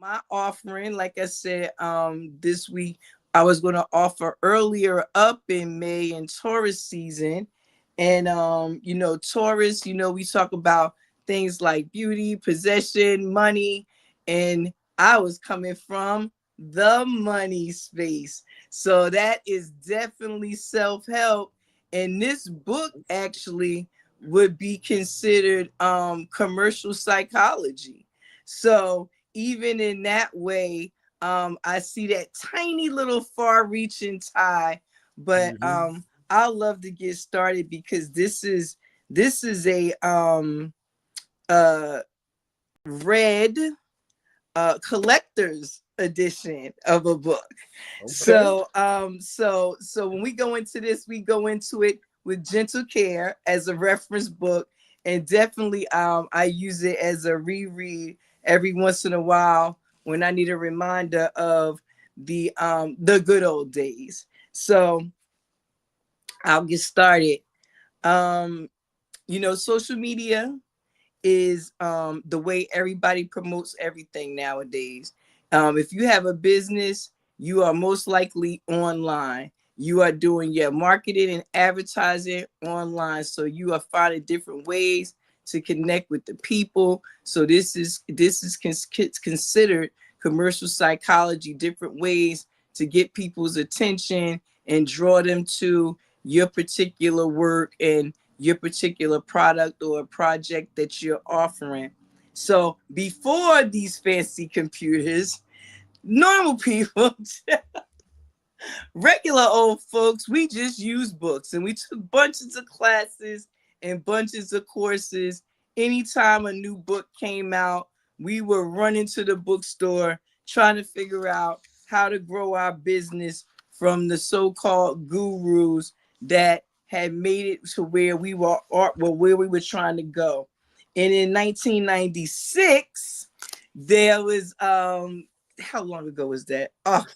my offering, like I said, this week I was going to offer earlier up in May in Taurus season. And Taurus, we talk about things like beauty, possession, money, and I was coming from the money space. So that is definitely self-help. And this book actually would be considered commercial psychology. So even in that way, I see that tiny little far-reaching tie, but I'd love to get started because this is a red collector's edition of a book. Okay. So when we go into this, we go into it with gentle care as a reference book, and definitely I use it as a reread every once in a while when I need a reminder of the good old days. So I'll get started. Social media is the way everybody promotes everything nowadays. If you have a business, you are most likely online. You are doing your marketing and advertising online. So you are finding different ways to connect with the people. So this is considered commercial psychology, different ways to get people's attention and draw them to your particular work and your particular product or project that you're offering. So before these fancy computers, normal people, regular old folks, we just used books, and we took bunches of classes and bunches of courses. Anytime a new book came out, we were running to the bookstore trying to figure out how to grow our business from the so-called gurus that had made it to where we were trying to go. And in 1996, there was how long ago was that? Oh,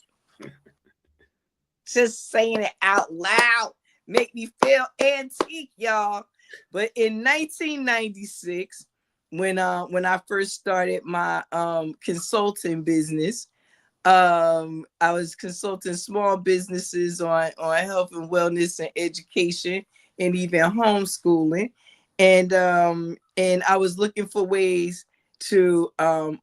just saying it out loud make me feel antique, y'all. But in 1996, when I first started my consulting business, I was consulting small businesses on health and wellness and education and even homeschooling. And I was looking for ways to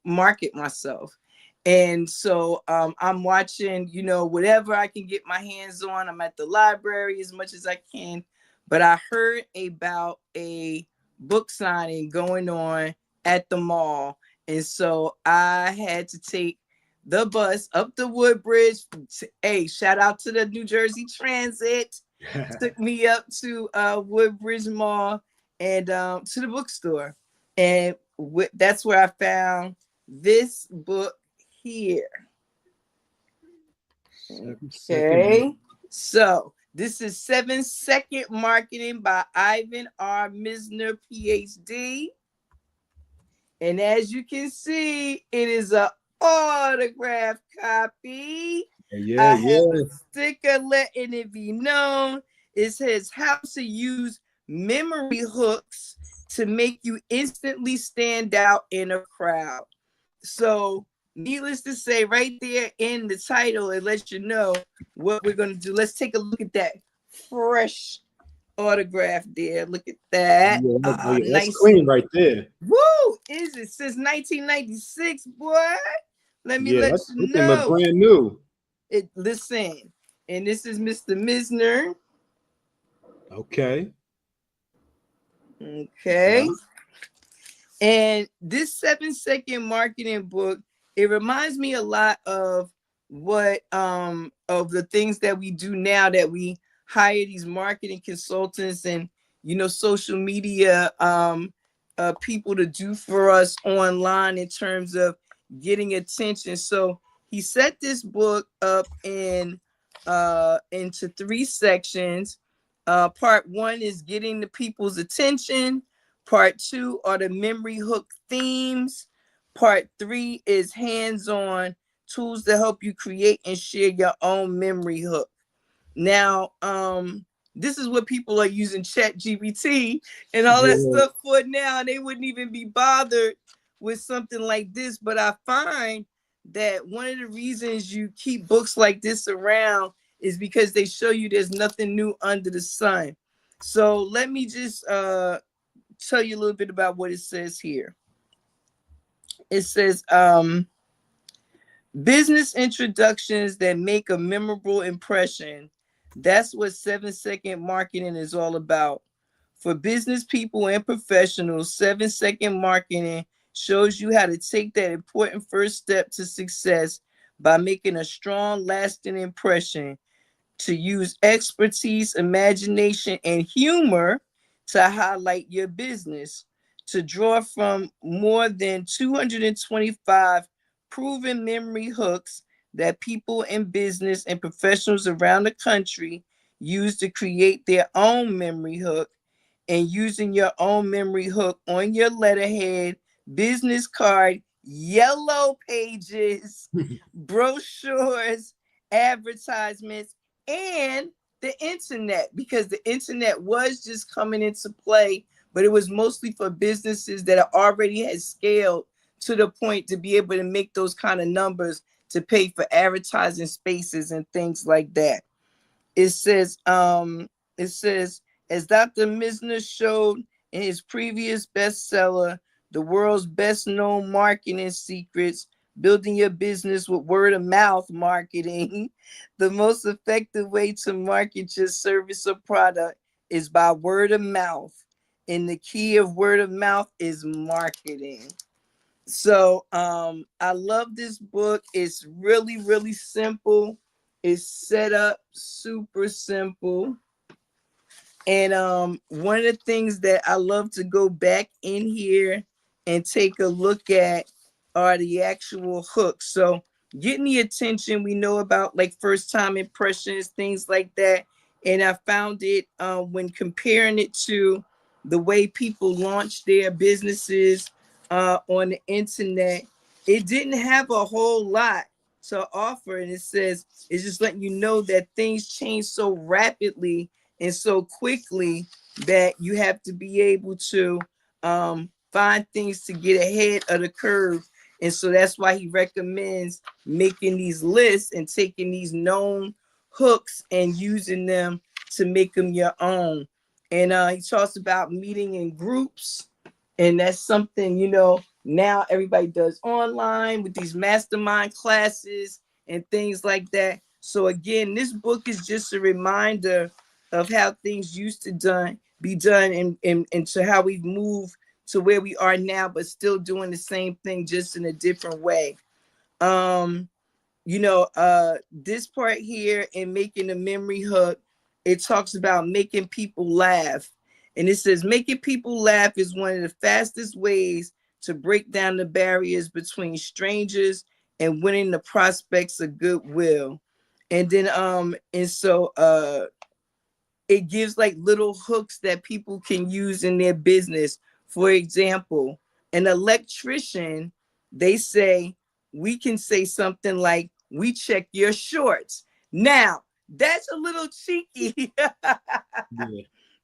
market myself. And so I'm watching, whatever I can get my hands on. I'm at the library as much as I can. But I heard about a book signing going on at the mall. And so I had to take the bus up the Woodbridge. Hey, shout out to the New Jersey Transit. Took me up to Woodbridge Mall and to the bookstore. And that's where I found this book here. Okay. So this is 7-Second Marketing by Ivan R. Misner, PhD. And as you can see, it is a autographed copy. I have a sticker letting it be known. It says how to use memory hooks to make you instantly stand out in a crowd. So needless to say, right there in the title, it lets you know what we're going to do. Let's take a look at that fresh autograph there. Look at that. That's nice, clean right there. Woo! Is it since 1996, boy? Let me let you know. Look brand new. Listen, and this is Mr. Misner. Okay. Okay. Yeah. And this 7-Second Marketing book, it reminds me a lot of what of the things that we do now, that we hire these marketing consultants and social media people to do for us online in terms of getting attention. So he set this book up into 3 sections. Part 1 is getting the people's attention. Part 2 are the memory hook themes. Part 3 is hands-on tools to help you create and share your own memory hook. Now, this is what people are using ChatGPT and all that stuff for now. They wouldn't even be bothered with something like this. But I find that one of the reasons you keep books like this around is because they show you there's nothing new under the sun. So let me just tell you a little bit about what it says here. It says business introductions that make a memorable impression. That's what 7-second marketing is all about. For business people and professionals, 7-second marketing shows you how to take that important first step to success by making a strong, lasting impression. To use expertise, imagination, and humor to highlight your business. To draw from more than 225 proven memory hooks that people in business and professionals around the country use to create their own memory hook, and using your own memory hook on your letterhead, business card, yellow pages, brochures, advertisements, and the internet, because the internet was just coming into play, but it was mostly for businesses that already had scaled to the point to be able to make those kind of numbers to pay for advertising spaces and things like that. It says, as Dr. Misner showed in his previous bestseller, The World's Best Known Marketing Secrets, Building Your Business with Word of Mouth Marketing, the most effective way to market your service or product is by word of mouth. And the key of word of mouth is marketing. So I love this book. It's really, really simple. It's set up super simple. And one of the things that I love to go back in here and take a look at are the actual hooks. So getting the attention, we know about like first time impressions, things like that. And I found it when comparing it to the way people launch their businesses on the internet, it didn't have a whole lot to offer. And it says, it's just letting you know that things change so rapidly and so quickly that you have to be able to find things to get ahead of the curve. And so that's why he recommends making these lists and taking these known hooks and using them to make them your own. And he talks about meeting in groups. And that's something, you know, now everybody does online with these mastermind classes and things like that. So again, this book is just a reminder of how things used to be done and to how we've moved to where we are now, but still doing the same thing, just in a different way. This part here in making a memory hook, it talks about making people laugh. And it says, making people laugh is one of the fastest ways to break down the barriers between strangers and winning the prospects of goodwill. And then, it gives like little hooks that people can use in their business. For example, an electrician, they say, we can say something like, we check your shorts. Now, that's a little cheeky. Yeah.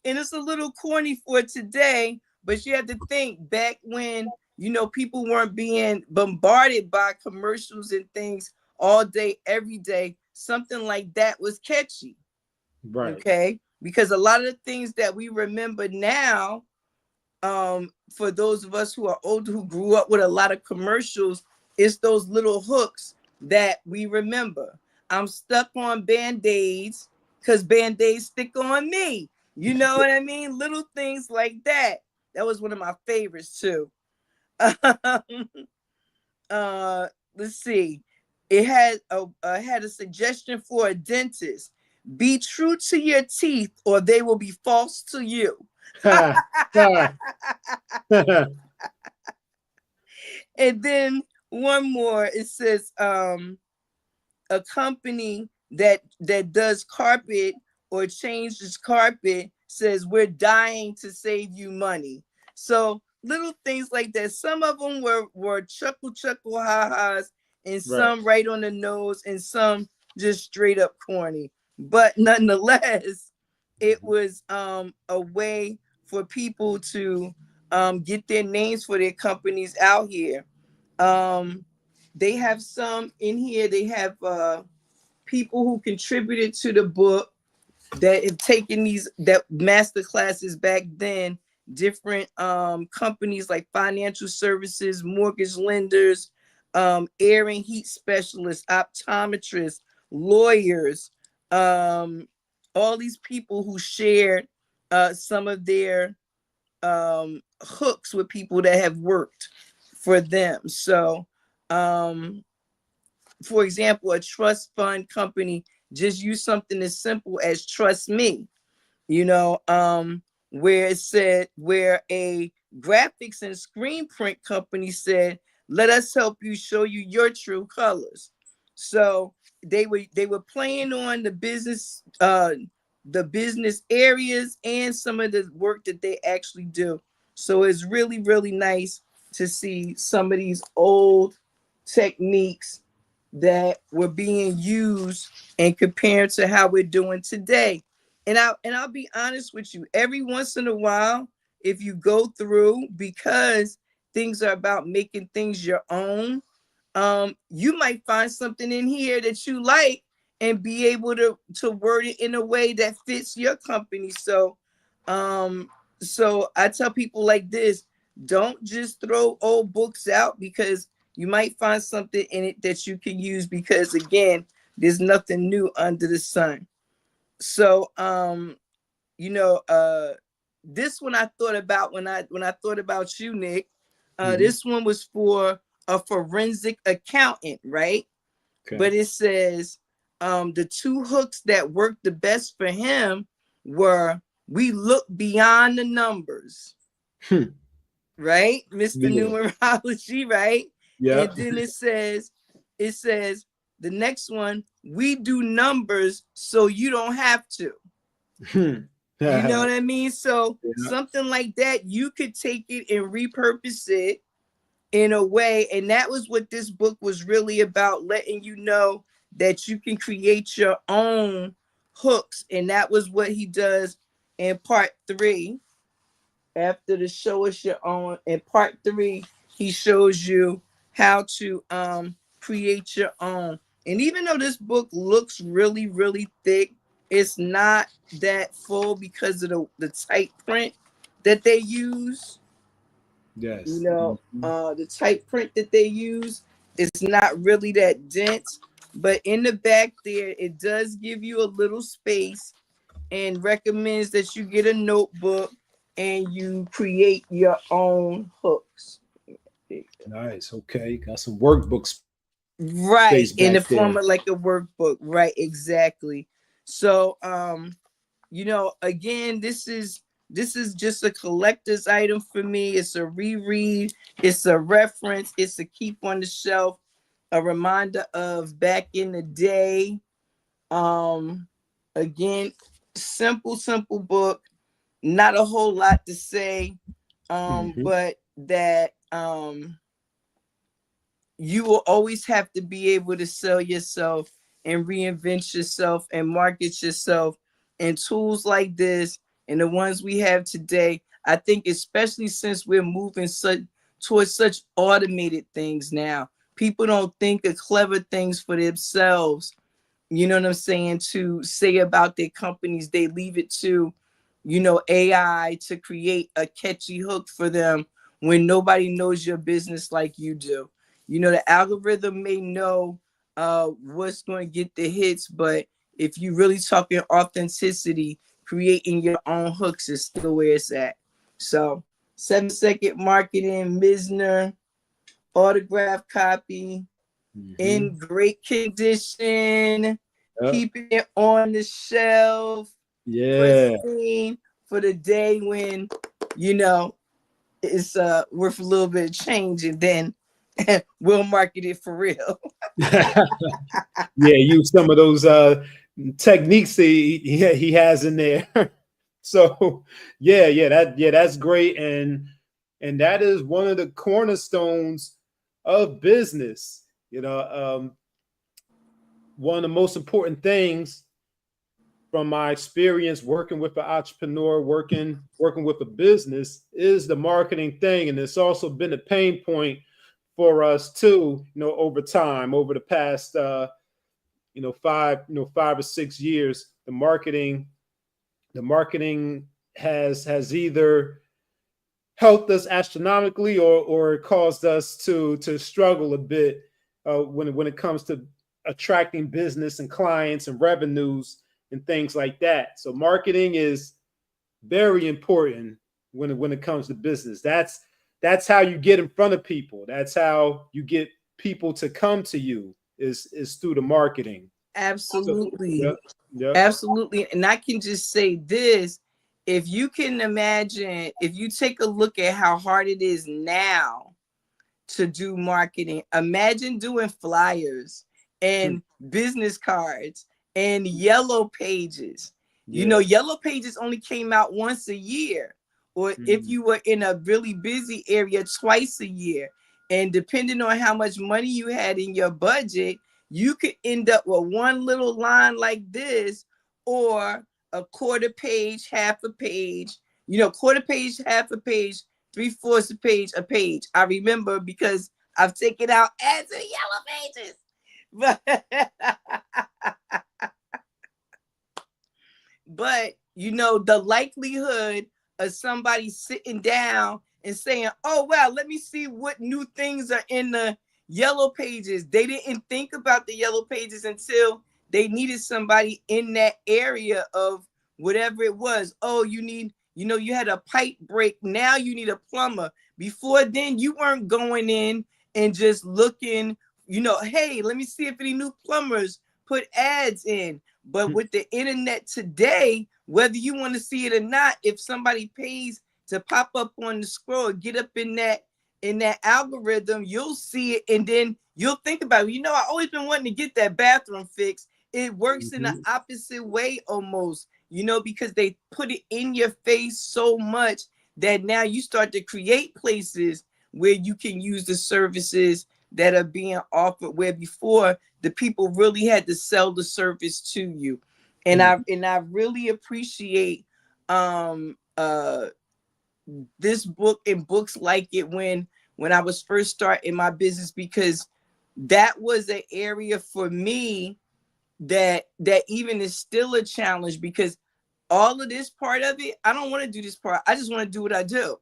And it's a little corny for today, but you have to think back when, you know, people weren't being bombarded by commercials and things all day, every day. Something like that was catchy. Right. Okay. Because a lot of the things that we remember now, for those of us who are older, who grew up with a lot of commercials, it's those little hooks that we remember. I'm stuck on Band-Aids because Band-Aids stick on me. You know what I mean? Little things like that. That was one of my favorites too. Let's see. It had a suggestion for a dentist. Be true to your teeth or they will be false to you. And then one more, it says a company that does carpet or changes carpet says, we're dying to save you money. So little things like that. Some of them were chuckle ha-has, and some right on the nose, and some just straight up corny. But nonetheless, it was a way for people to get their names for their companies out here. they have some in here. They have people who contributed to the book that have taken these that master classes back then. Different companies like financial services, mortgage lenders, air and heat specialists, optometrists, lawyers, all these people who shared some of their hooks with people that have worked for them. So, for example, a trust fund company just use something as simple as trust me, where it said, where a graphics and screen print company said, let us help you show you your true colors. So they were playing on the business areas and some of the work that they actually do. So it's really, really nice to see some of these old techniques that were being used and compared to how we're doing today. And I'll be honest with you, every once in a while, if you go through, because things are about making things your own, you might find something in here that you like and be able to word it in a way that fits your company. So I tell people like this, don't just throw old books out, because you might find something in it that you can use, because again, there's nothing new under the sun. So this one I thought about when I thought about you, Nick. This one was for a forensic accountant, right? Okay. But it says the two hooks that worked the best for him were, we look beyond the numbers. Right? Mr. Numerology, right? Yeah. And then it says the next one, we do numbers so you don't have to. You know what I mean? So something like that, you could take it and repurpose it in a way. And that was what this book was really about, letting you know that you can create your own hooks. And that was what he does in part 3. After the show us your own, in part 3, he shows you how to create your own. And even though this book looks really, really thick, it's not that full because of the tight print that they use. Yes. The tight print that they use is not really that dense. But in the back there, it does give you a little space and recommends that you get a notebook and you create your own hooks. Nice. Okay. Got some workbooks. Right. In the form of like a workbook. Right. Exactly. So, again, this is just a collector's item for me. It's a reread. It's a reference. It's a keep on the shelf. A reminder of back in the day. Again, simple book. Not a whole lot to say, but that you will always have to be able to sell yourself and reinvent yourself and market yourself. And tools like this and the ones we have today, I think, especially since we're moving towards such automated things now, people don't think of clever things for themselves. You know what I'm saying? To say about their companies, they leave it to AI to create a catchy hook for them when nobody knows your business like you do. The algorithm may know what's going to get the hits, but if you really talking authenticity, creating your own hooks is still where it's at. So 7-second marketing, Misner, autograph copy, in great condition, keeping it on the shelf. Pristine for the day when it's worth a little bit of change, and then we'll market it for real. Use some of those techniques he has in there. So that's great, and that is one of the cornerstones of business. One of the most important things from my experience working with an entrepreneur, working with a business, is the marketing thing. And it's also been a pain point for us too, over time, over the past 5 or 6 years. The marketing has either helped us astronomically or caused us to struggle a bit when it comes to attracting business and clients and revenues and things like that. So marketing is very important when it comes to business. That's how you get in front of people. That's how you get people to come to you is through the marketing. Absolutely. So, yeah. Absolutely. And I can just say this, if you can imagine, if you take a look at how hard it is now to do marketing, imagine doing flyers and business cards and yellow pages. Yellow pages only came out once a year, or if you were in a really busy area, twice a year. And depending on how much money you had in your budget, you could end up with one little line like this, or a quarter page, half a page, quarter page, half a page, 3/4 a page. I remember because I've taken out ads in yellow pages. But the likelihood of somebody sitting down and saying, oh, well, let me see what new things are in the yellow pages. They didn't think about the yellow pages until they needed somebody in that area of whatever it was. Oh, you had a pipe break. Now you need a plumber. Before then, you weren't going in and just looking, hey, let me see if any new plumbers put ads in. But with the internet today, whether you want to see it or not, if somebody pays to pop up on the scroll, get up in that algorithm, you'll see it, and then you'll think about it. I've always been wanting to get that bathroom fixed. It works in the opposite way almost, because they put it in your face so much that now you start to create places where you can use the services that are being offered, where before the people really had to sell the service to you. And I really appreciate this book and books like it when I was first starting my business, because that was an area for me that even is still a challenge, because all of this part of it, I don't want to do this part. I just want to do what I do.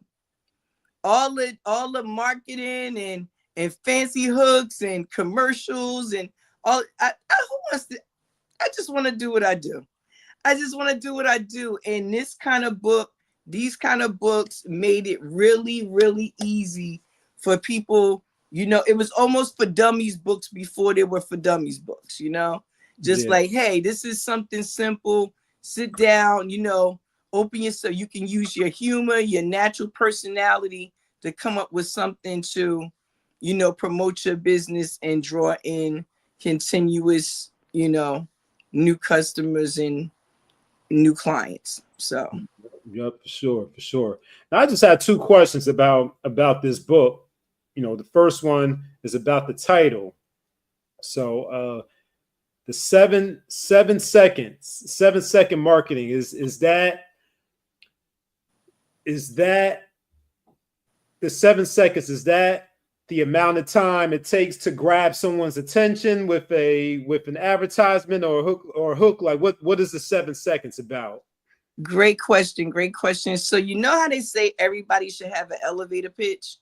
All the marketing and fancy hooks and commercials and all. I just want to do what I do. I just want to do what I do. And these kind of books made it really, really easy for people. It was almost for dummies books before they were for dummies books, like, hey, this is something simple. Sit down, open yourself. You can use your humor, your natural personality to come up with something to, promote your business and draw in continuous, new customers and new clients. So yep, for sure. Now, I just had 2 questions about this book. The first one is about the title. So the 7 seconds, 7-second marketing, is that the 7 seconds, is that the amount of time it takes to grab someone's attention with an advertisement or a hook? Like what is the 7 seconds about? Great question. So how they say everybody should have an elevator pitch?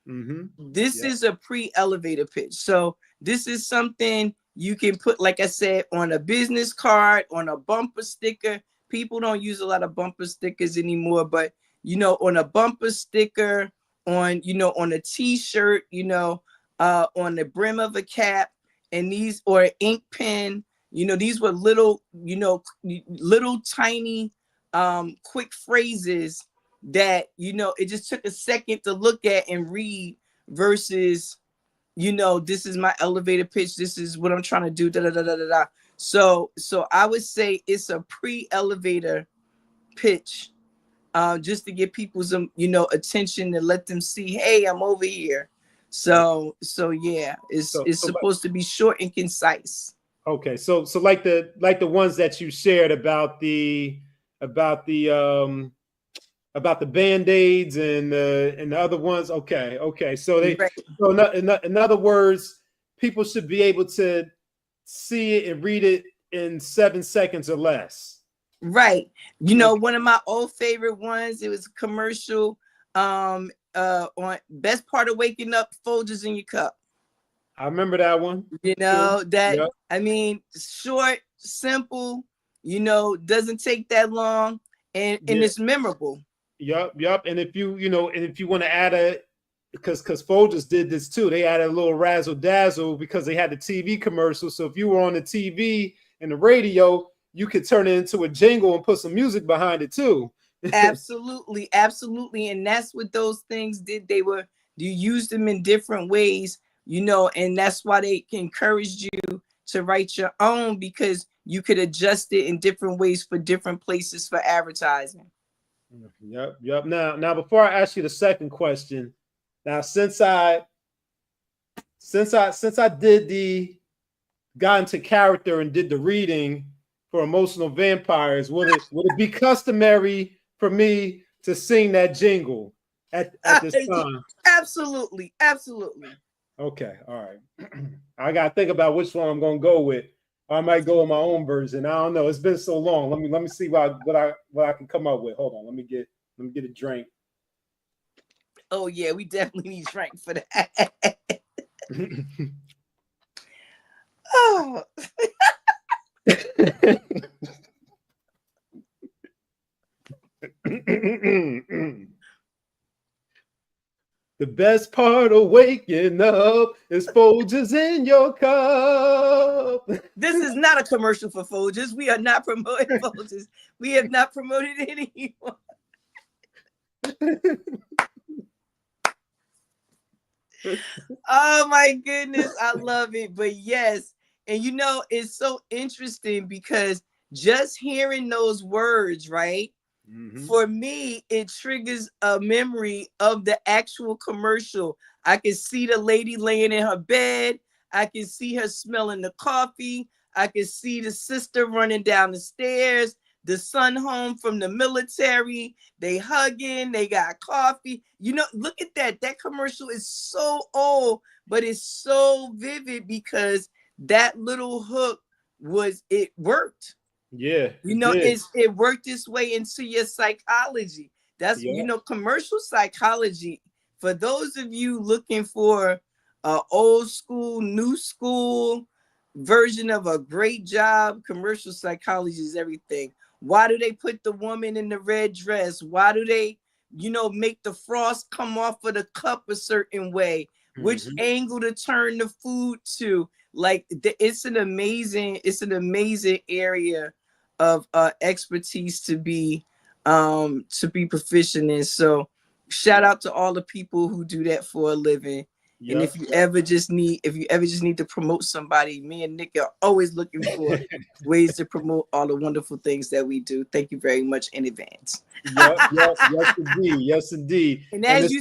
This is a pre-elevator pitch. So this is something you can put, like I said, on a business card, on a bumper sticker. People don't use a lot of bumper stickers anymore, but on a bumper sticker, on on a t-shirt, on the brim of a cap, and these, or an ink pen, these were little tiny quick phrases that it just took a second to look at and read, versus this is my elevator pitch, this is what I'm trying to do, da da da da da da. So I would say it's a pre-elevator pitch, just to get people some attention, to let them see, hey, I'm over here. So yeah, it's supposed to be short and concise. Okay, so like the ones that you shared about the about the Band-Aids and the other ones. Okay, okay. So Right. so in other words, people should be able to see it and read it in 7 seconds or less. Right. You know, Okay. one of my old favorite ones, it was a commercial on best part of waking up, Folgers in your cup. I remember that one. You True. know, that, Yep. I mean, short, simple, you know, doesn't take that long, and Yeah. it's memorable. Yep. Yep. And if you want to add a, because Folgers did this too. They added a little razzle dazzle because they had the TV commercial. So if you were on the TV and the radio, you could turn it into a jingle and put some music behind it too. Absolutely, absolutely. And that's what those things did. You used them in different ways, you know, and that's why they encouraged you to write your own, because you could adjust it in different ways for different places for advertising. Yep, yep. Now, before I ask you the second question, now since I got into character and did the reading for Emotional Vampires, would it be customary for me to sing that jingle at this time? Absolutely, absolutely. Okay, all right. I gotta think about which one I'm gonna go with. I might go with my own version. I don't know. It's been so long. Let me see what I can come up with. Hold on. Let me get a drink. Oh yeah, we definitely need drink for that. Oh. The best part of waking up is Folgers in your cup. This is not a commercial for Folgers. We are not promoting Folgers. We have not promoted anyone. Oh my goodness, I love it. But yes, and you know, it's so interesting because just hearing those words, right? Mm-hmm. For me, it triggers a memory of the actual commercial. I can see the lady laying in her bed. I can see her smelling the coffee. I can see the sister running down the stairs, the son home from the military. They hugging, they got coffee. You know, look at that. That commercial is so old, but it's so vivid because that little hook it worked. Yeah, You it know, did. it worked its way into your psychology. That's, Yeah. you know, commercial psychology. For those of you looking for a old school, new school version of a great job, commercial psychology is everything. Why do they put the woman in the red dress? Why do they, you know, make the frost come off of the cup a certain way? Which Mm-hmm. angle to turn the food to? Like, it's an amazing area of expertise to be proficient in. So shout out to all the people who do that for a living. And Yep. if you ever just need to promote somebody, me and Nick are always looking for ways to promote all the wonderful things that we do. Thank you very much in advance. Yep. Yes, indeed. Yes, indeed. And as you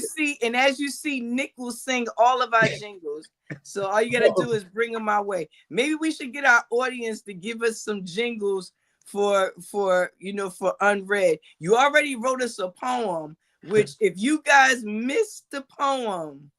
see, Nick will sing all of our jingles. So all you gotta do is bring them my way. Maybe we should get our audience to give us some jingles for UnRead. You already wrote us a poem, which if you guys missed the poem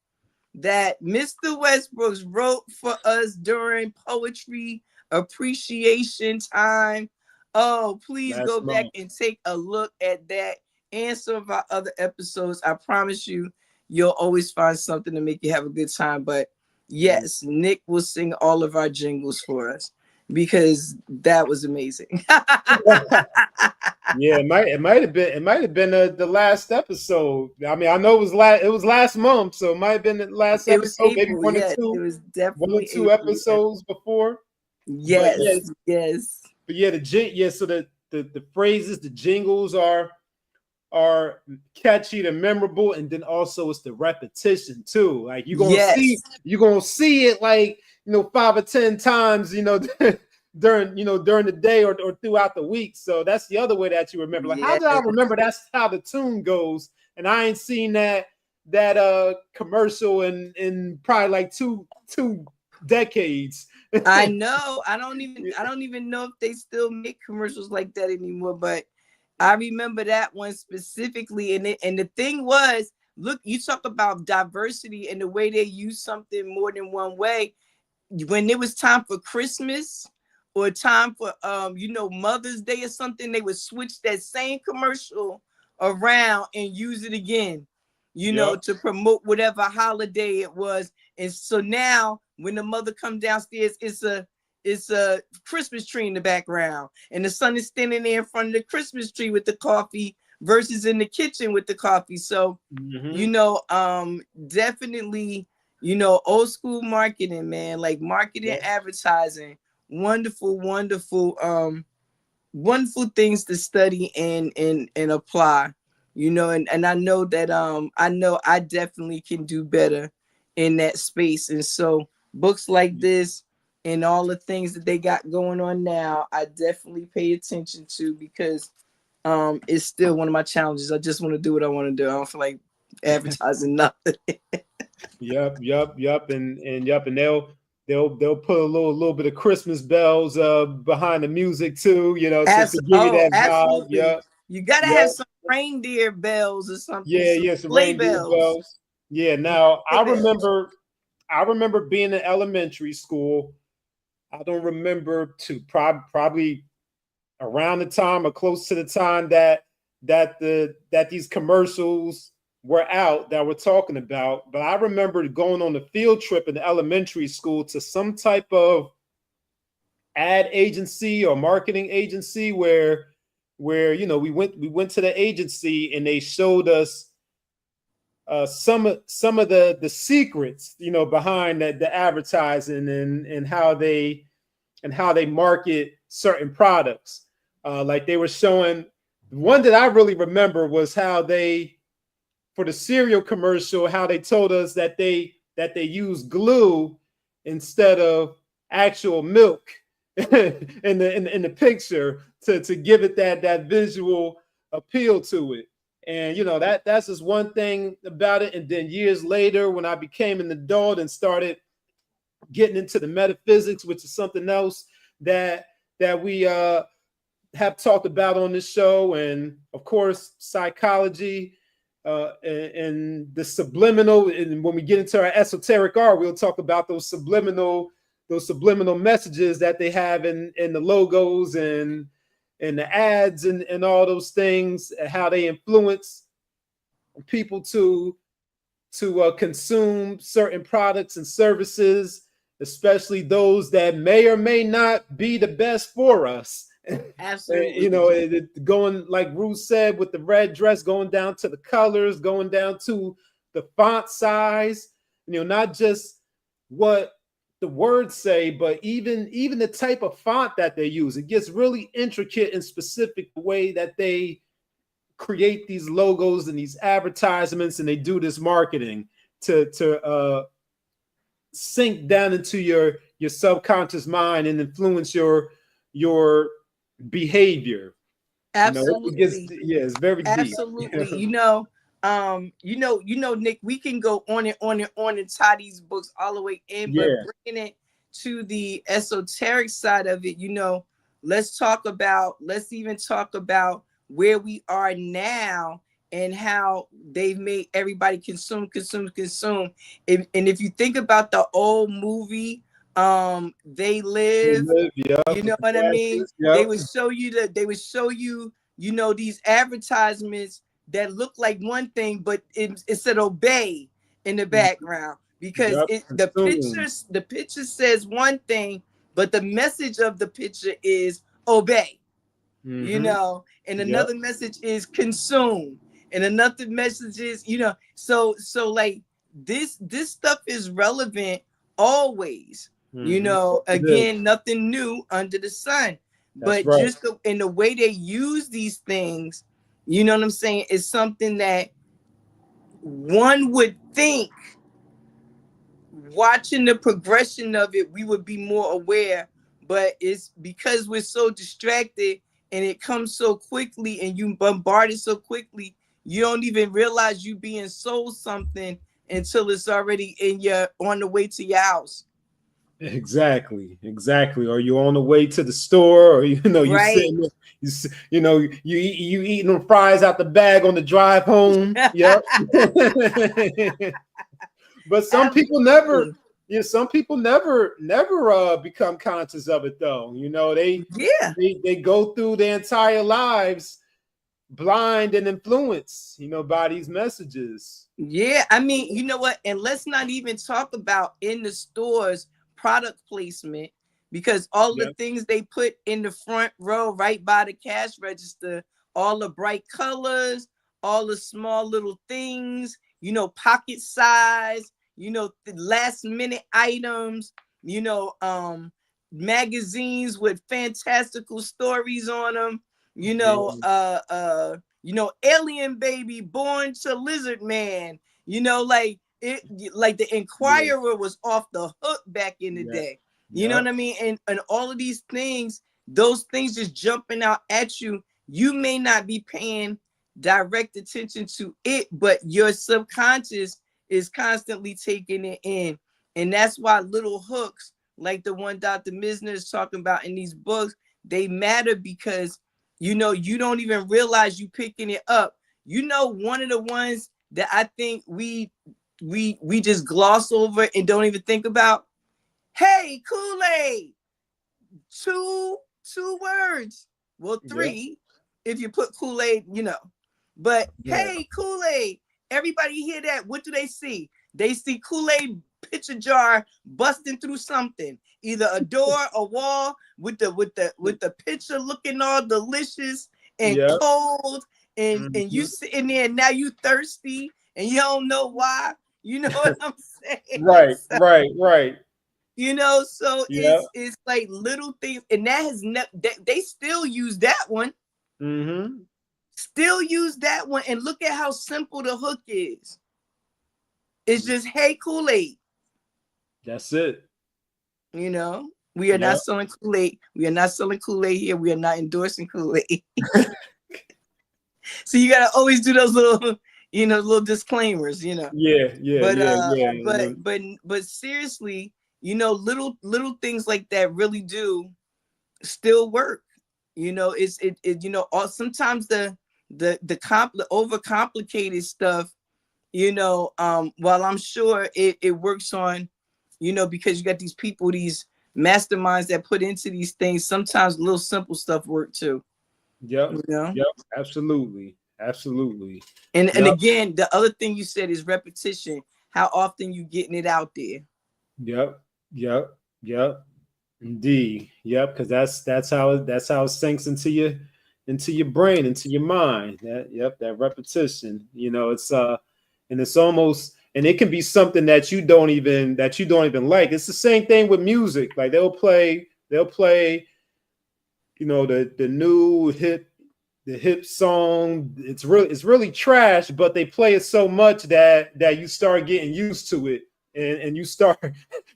that Mr. Westbrooks wrote for us during Poetry Appreciation Time, oh, please last go back month. and take a look at that and some of our other episodes. I promise you'll always find something to make you have a good time. But yes, Nick will sing all of our jingles for us because that was amazing. Yeah, it might have been the last episode. I mean, I know it was last month, so it might have been the last It was episode, maybe April, yes. It was definitely April, episodes before. Yes, But yeah, yes. But yeah, so the phrases, the jingles are catchy and memorable, and then also it's the repetition too. Like you're gonna see it like 5 or 10 times, during the day or throughout the week. So that's the other way that you remember. Like, how did I remember that's how the tune goes? And I ain't seen that commercial in probably like two decades. I know. I don't even know if they still make commercials like that anymore. But I remember that one specifically. And the thing was, look, you talk about diversity and the way they use something more than one way. When it was time for Christmas or time for Mother's Day or something, they would switch that same commercial around and use it again, Yep. to promote whatever holiday it was. And so now when the mother comes downstairs, it's a Christmas tree in the background, and the son is standing there in front of the Christmas tree with the coffee versus in the kitchen with the coffee. So, definitely, old school marketing, man, like marketing, advertising, wonderful, wonderful things to study and apply, and I know that I definitely can do better in that space. And so books like this and all the things that they got going on now, I definitely pay attention to, because it's still one of my challenges. I just want to do what I want to do. I don't feel like advertising nothing. Yep. And they'll put a little bit of Christmas bells behind the music too, to give you that vibe. Absolutely. Yep. You gotta have some reindeer bells or something. Yeah, some sleigh reindeer bells. Yeah. Now I remember being in elementary school. I don't remember probably around the time or close to the time that these commercials were out that we're talking about. But I remember going on a field trip in elementary school to some type of ad agency or marketing agency where we went to the agency and they showed us some of the secrets behind the advertising and how they market certain products. Like they were showing, one that I really remember was how they, for the cereal commercial, how they told us that they use glue instead of actual milk in the picture to give it that visual appeal to it. And that's just one thing about it. And then years later, when I became an adult and started getting into the metaphysics, which is something else that we have talked about on this show, and of course psychology, and the subliminal. And when we get into our esoteric art, we'll talk about those subliminal messages that they have in the logos and the ads and all those things, how they influence people to consume certain products and services, especially those that may or may not be the best for us. Absolutely. Going, like Roo said, with the red dress, going down to the colors, going down to the font size, not just what the words say, but even the type of font that they use. It gets really intricate and specific the way that they create these logos and these advertisements, and they do this marketing to sink down into your subconscious mind and influence your behavior. Absolutely. It's very absolutely deep. Nick, we can go on and tie these books all the way in, but bringing it to the esoteric side of it, let's even talk about where we are now and how they've made everybody consume. And if you think about the old movie, They Live, you know what I mean? They would show you these advertisements that look like one thing, but it said obey in the background, because the picture says one thing, but the message of the picture is obey. And another message is consume, and another message is so like this stuff is relevant always. Again, nothing new under the sun. But just in the way they use these things, you know what I'm saying, is something that one would think, watching the progression of it, we would be more aware. But it's because we're so distracted and it comes so quickly and you bombard it so quickly, you don't even realize you being sold something until it's already on the way to your house. Exactly. Or you're on the way to the store, or you know, you Right. sitting, you eating them fries out the bag on the drive home. Yep. But some people never, Absolutely. some people never become conscious of it though. You know, Yeah. they go through their entire lives blind and influenced, by these messages. Yeah. I mean, you know what? And let's not even talk about in the stores product placement, because all the Yep. things they put in the front row right by the cash register, all the bright colors, all the small little things, pocket size, the last minute items, magazines with fantastical stories on them, Yeah. alien baby born to lizard man, like it, like the Yeah. Inquirer was off the hook back in the Yeah. day. You know Yep. what I mean? And all of these things, those things just jumping out at you, you may not be paying direct attention to it, but your subconscious is constantly taking it in. And that's why little hooks like the one Dr. Misner is talking about in these books, they matter, because you don't even realize you picking it up. One of the ones that I think we just gloss over and don't even think about. Hey, Kool-Aid. Two words. Well, Yep. three if you put Kool-Aid, But Yeah. hey, Kool-Aid. Everybody hear that? What do they see? They see Kool-Aid pitcher jar busting through something, either a door, a wall, with the pitcher looking all delicious and Yep. cold, and you Mhm. sitting there, and now you thirsty and you don't know why. You know what I'm saying? Right. So, Right. so Yep. it's like little things, and that has they still use that one. Mm-hmm. Still use that one, and look at how simple the hook is. It's just, hey, Kool-Aid. That's it. We are not Yep. selling Kool-Aid. We are not selling Kool-Aid here. We are not endorsing Kool-Aid. So you gotta always do those little, little disclaimers. But Yeah. but seriously, little things like that really do still work. Sometimes the overcomplicated stuff, while I'm sure it works on, because you got these people, these masterminds that put into these things, sometimes little simple stuff work too. Yep. you know Yep. Absolutely. and Yep. again, the other thing you said is repetition. How often you getting it out there? Yep. Yep. Indeed. Yep. Because that's how it sinks into your brain, into your mind. That repetition. And it's almost, and it can be something that you don't even like. It's the same thing with music. Like they'll play, the new hip song. It's really trash, but they play it so much that you start getting used to it, and you start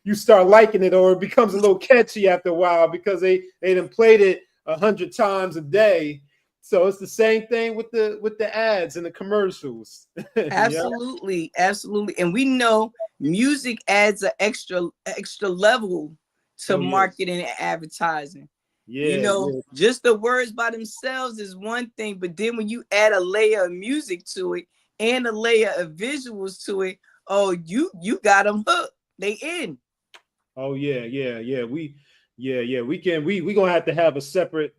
you start liking it, or it becomes a little catchy after a while because they done played it 100 times a day. So it's the same thing with the ads and the commercials. Yeah. Absolutely. And we know music adds an extra level to Oh yeah. marketing and advertising. Yeah. Just the words by themselves is one thing, but then when you add a layer of music to it and a layer of visuals to it, oh, you got them hooked. They in. Oh yeah. We gonna have to have a separate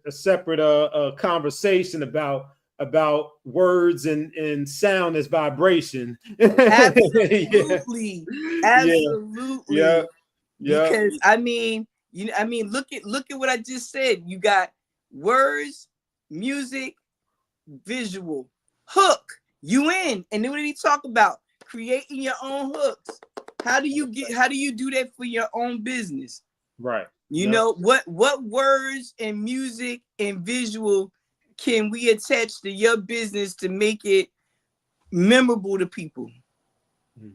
conversation about words and sound as vibration. Yeah. Absolutely. Yeah. Yeah. Absolutely. Yeah. Because look at what I just said. You got words, music, visual, hook. You in. And then what did he talk about? Creating your own hooks. How do you do that for your own business? Right. You Yep. know what words and music and visual can we attach to your business to make it memorable to people?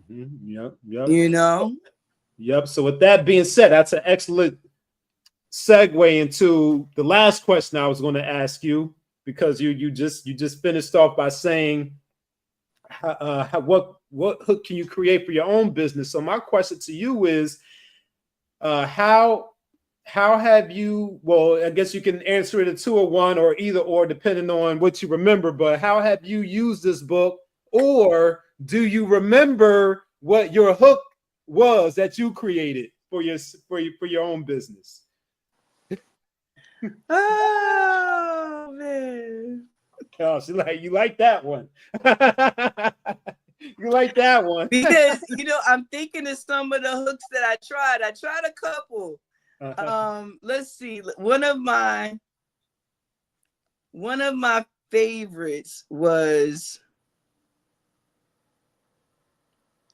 Yep. You know? Yep. So with that being said, that's an excellent segue into the last question I was going to ask you, because you just finished off by saying what hook can you create for your own business. So my question to you is, How have you, well, I guess you can answer it a 2 or 1 or either or depending on what you remember, but how have you used this book, or do you remember what your hook was that you created for your own business? Oh man. Oh, she like, you like that one. You like that one. Because I'm thinking of some of the hooks that I tried. I tried a couple. Let's see. One of my favorites was,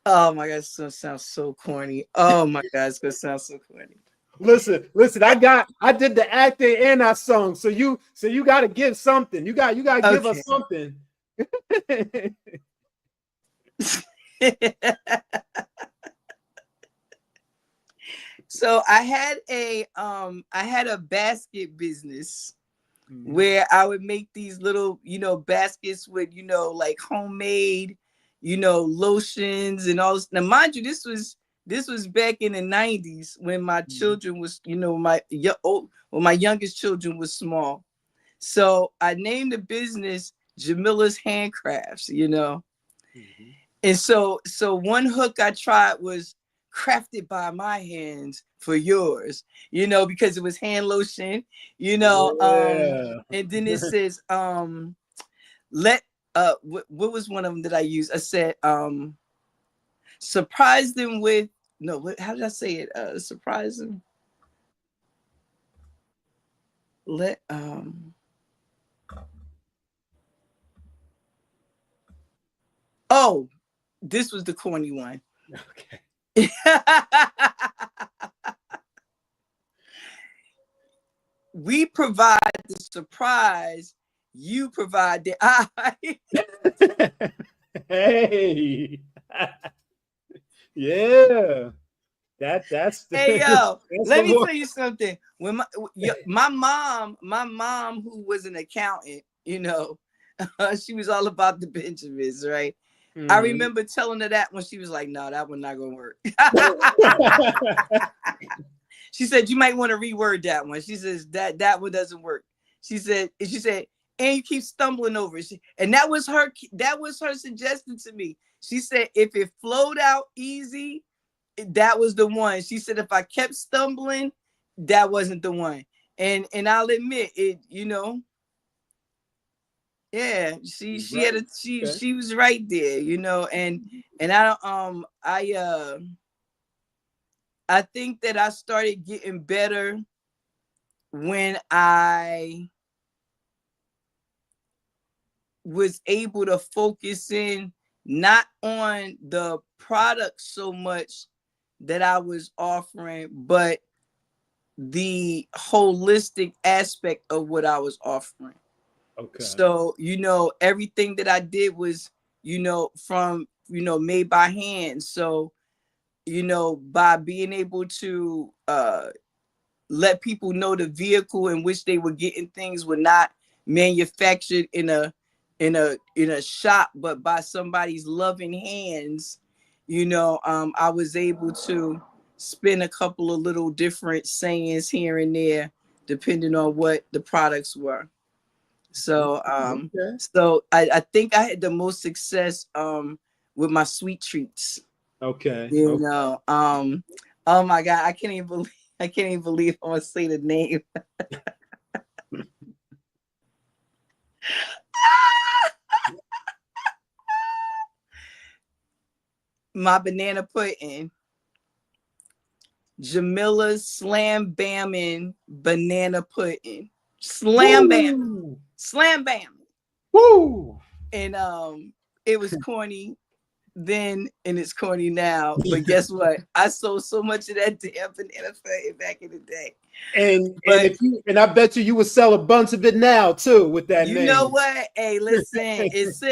oh my god, it's gonna sound so corny. Oh my god, it's gonna sound so corny. Listen, I did the acting and I sung. So you gotta give something. You gotta give us something. So I had a basket business where I would make these little, baskets with, like homemade, lotions and all this. Now, mind you, this was back in the 90s when my children was, my youngest children was small. So I named the business Jamila's Handcrafts, And so one hook I tried was crafted by my hands for yours, because it was hand lotion, and then it says, what was one of them that I used? I said, surprise them with, how did I say it? Surprise them. Oh, this was the corny one. Okay. We provide the surprise, you provide the eye. Hey. Yeah. That's Hey yo, let me tell you something. When my mom, who was an accountant, she was all about the Benjamins, right? Mm-hmm. I remember telling her that when she was like, no, that one not gonna work. She said, you might want to reword that one. She says that one doesn't work. She said, and you keep stumbling over it. And that was her suggestion to me. She said, if it flowed out easy, that was the one. She said, if I kept stumbling, that wasn't the one. And I'll admit it, yeah, she was right there, and I think that I started getting better when I was able to focus in not on the product so much that I was offering, but the holistic aspect of what I was offering. Okay. So, everything that I did was, from, made by hand. So, by being able to let people know the vehicle in which they were getting things were not manufactured in a shop, but by somebody's loving hands, I was able to spin a couple of little different sayings here and there, depending on what the products were. So, so I think I had the most success with my sweet treats. Okay. Oh my God, I can't even believe I'm gonna say the name. My banana pudding. Jamila's Slam Bammin' Banana Pudding. Slam Bam. Slam Bam. Woo! And it was corny then and it's corny now. But guess what? I sold so much of that damn banana pudding back in the day. And I bet you would sell a bunch of it now too with that name. You know what? Hey, listen, it's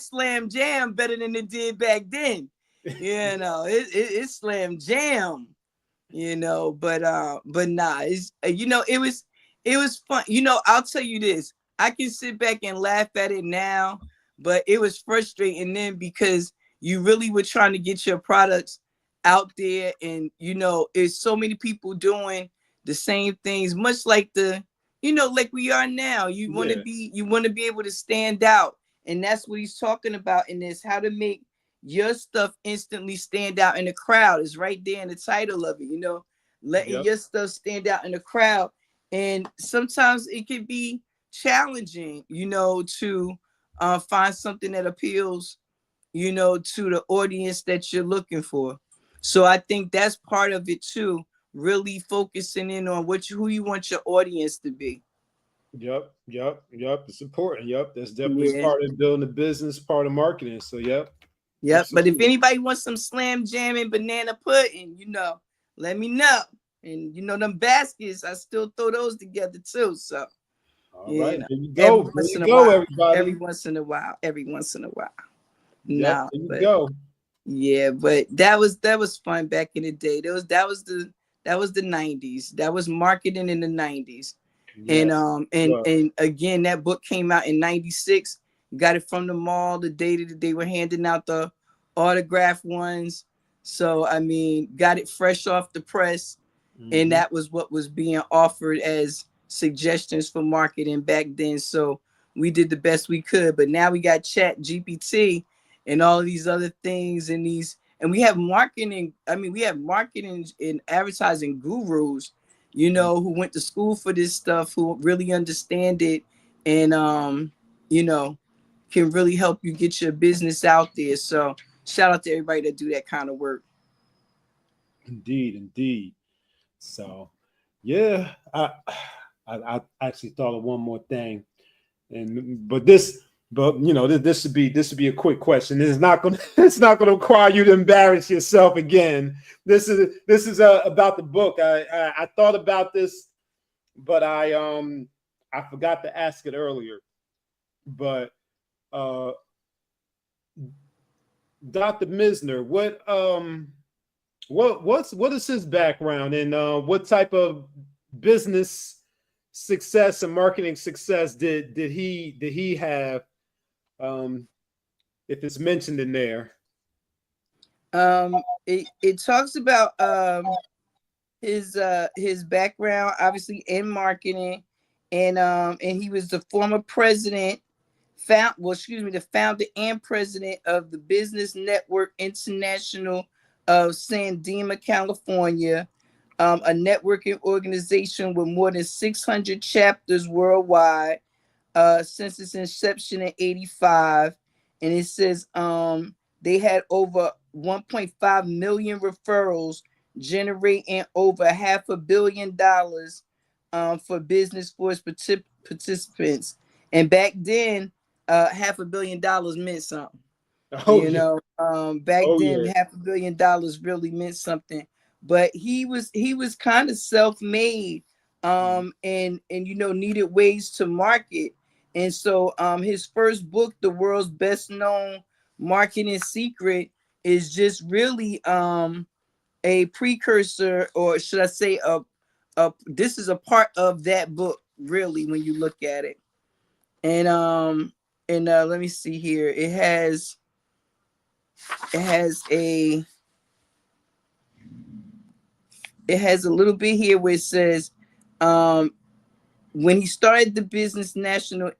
Slam Jam better than it did back then. It's Slam Jam. But nah, it's it was fun. I'll tell you this. I can sit back and laugh at it now, but it was frustrating then because you really were trying to get your products out there, and it's so many people doing the same things, much like like we are now. You want to be able to stand out, and that's what he's talking about in this, how to make your stuff instantly stand out in the crowd. Is right there in the title of it, letting your stuff stand out in the crowd. And sometimes it can be challenging, to find something that appeals, to the audience that you're looking for. So I think that's part of it too, really focusing in on who you want your audience to be. Yep. It's important. Yep. That's definitely part of building a business, part of marketing. So Yep. Absolutely. But if anybody wants some slam jam and banana pudding, let me know. And them baskets, I still throw those together too. So all right, there you go. There you go, everybody. Every once in a while. Yep, No, there you but go. yeah, but that was fun back in the day. That was the 90s. That was marketing in the 90s. Yes. And again, that book came out in 96. Got it from the mall the day that they were handing out the autographed ones. So I mean, got it fresh off the press. And that was what was being offered as suggestions for marketing back then. So we did the best we could. But now we got Chat GPT and all of these other things, and we have marketing. I mean, we have marketing and advertising gurus, who went to school for this stuff, who really understand it, and can really help you get your business out there. So shout out to everybody that do that kind of work. Indeed. So yeah, I actually thought of one more thing, but this would be a quick question. It's not going to require you to embarrass yourself again. This is about the book. I thought about this, but I forgot to ask it earlier. But Dr. Misner, what is his background, and what type of business success and marketing success did he have, if it's mentioned in there? It talks about his background, obviously in marketing, and he was the former president, the founder and president of the Business Network International of San Dimas, California, a networking organization with more than 600 chapters worldwide since its inception in 85. And it says they had over 1.5 million referrals, generating over $500 million for business force participants. And back then, $500 million meant something. Back then, $500 million really meant something. But he was kind of self-made, and needed ways to market. And so his first book, The World's Best Known Marketing Secret, is just really a precursor, or should I say this is a part of that book, really, when you look at it. And let me see here. It has a little bit here where it says when he started the Business Network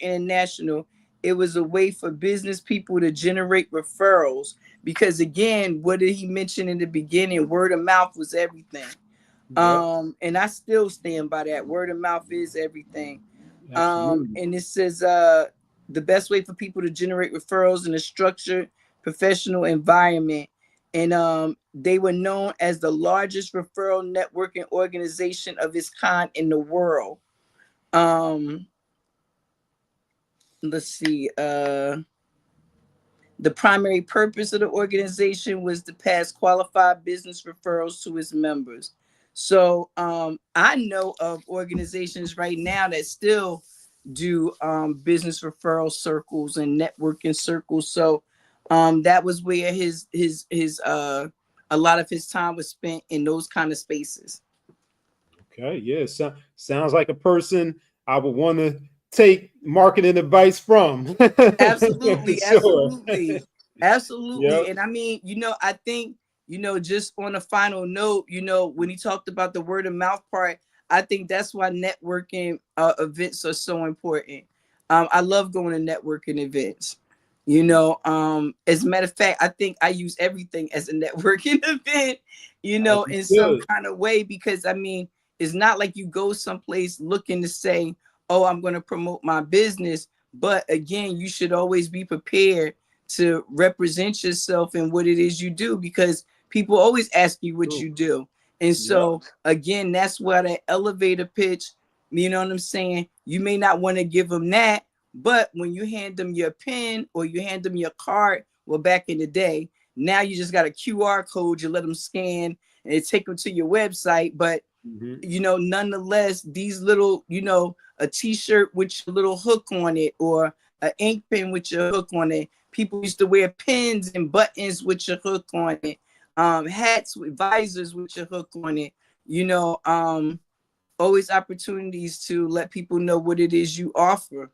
International, it was a way for business people to generate referrals, because again, what did he mention in the beginning? Word of mouth was everything. And I still stand by that. Word of mouth is everything. And it says the best way for people to generate referrals in a structured professional environment. And they were known as the largest referral networking organization of its kind in the world. Let's see. The primary purpose of the organization was to pass qualified business referrals to its members. So I know of organizations right now that still do business referral circles and networking circles. So that was where his a lot of his time was spent, in those kind of spaces. Okay, yeah, sounds like a person I would want to take marketing advice from. Absolutely, sure. absolutely. Absolutely. Yep. And I mean, I think, just on a final note, when he talked about the word of mouth part, I think that's why networking events are so important. I love going to networking events. As a matter of fact, I think I use everything as a networking event, in some Good. kind of way, because I mean, it's not like you go someplace looking to say, oh, I'm going to promote my business. But again, you should always be prepared to represent yourself in what it is you do, because people always ask you what you do. And so again, that's why that elevator pitch, you know what I'm saying? You may not want to give them that, but when you hand them your pen or you hand them your card, well, back in the day, now you just got a QR code, you let them scan and it take them to your website. But nonetheless, these little, a t-shirt with your little hook on it, or an ink pen with your hook on it. People used to wear pins and buttons with your hook on it. Hats with visors with your hook on it. Always opportunities to let people know what it is you offer.